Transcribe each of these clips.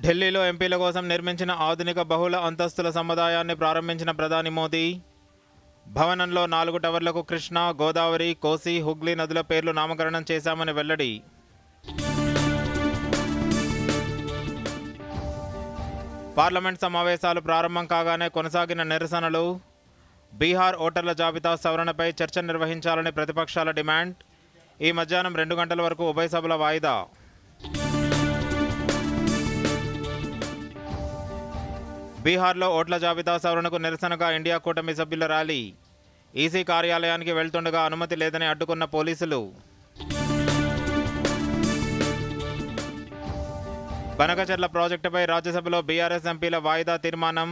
ఢిల్లీలో ఎంపీల కోసం నిర్మించిన ఆధునిక బహుళ అంతస్తుల సముదాయాన్ని ప్రారంభించిన ప్రధాని మోదీ. భవనంలో 4 టవర్లకు కృష్ణా, గోదావరి, కోసి, హుగ్లీ నదుల పేర్లు నామకరణం చేశామని వెల్లడి. పార్లమెంట్ సమావేశాలు ప్రారంభం కాగానే కొనసాగిన నిరసనలు. బీహార్ ఓటర్ల జాబితా సవరణపై చర్చ నిర్వహించాలని ప్రతిపక్షాల డిమాండ్. ఈ మధ్యాహ్నం 2 గంటల వరకు ఉభయ సభల వాయిదా. బీహార్లో ఓట్ల జాబితా సవరణకు నిరసనగా ఇండియా కూటమి సభ్యుల ర్యాలీ. ఈసీ కార్యాలయానికి వెళ్తుండగా అనుమతి లేదని అడ్డుకున్న పోలీసులు. బనకచెర్ల ప్రాజెక్టుపై రాజ్యసభలో బీఆర్ఎస్ ఎంపీల వాయిదా తీర్మానం.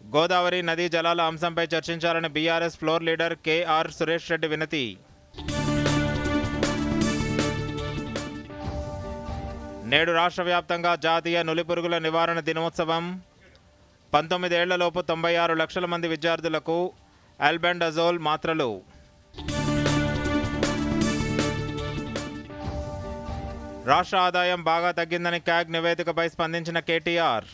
గోదావరి నదీ జలాల అంశంపై చర్చించాలని BRS floor leader KR Suresh Reddy వినతి. నేడు రాష్ట్ర వ్యాప్తంగా జాతీయ నులిపురుగుల నివారణ దినోత్సవం. 19 ఏళ్లలోపు 96 లక్షల మంది విద్యార్థులకు ఆల్బెండజోల్ మాత్రలు. రాష్ట్ర ఆదాయం బాగా తగ్గిందని క్యాగ్ నివేదికపై స్పందించిన కేటీఆర్.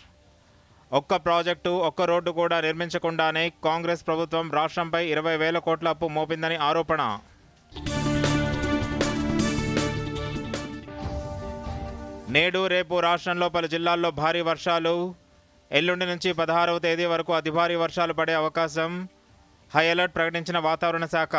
ఒక్క ప్రాజెక్టు, ఒక్క రోడ్డు కూడా నిర్మించకుండానే కాంగ్రెస్ ప్రభుత్వం రాష్ట్రంపై 20,000 కోట్ల అప్పు మోపిందని ఆరోపణ. నేడు రేపు రాష్ట్రంలో పలు జిల్లాల్లో భారీ వర్షాలు. ఎల్లుండి నుంచి 16వ తేదీ వరకు అతి భారీ వర్షాలు పడే అవకాశం. హై అలర్ట్ ప్రకటించిన వాతావరణ శాఖ.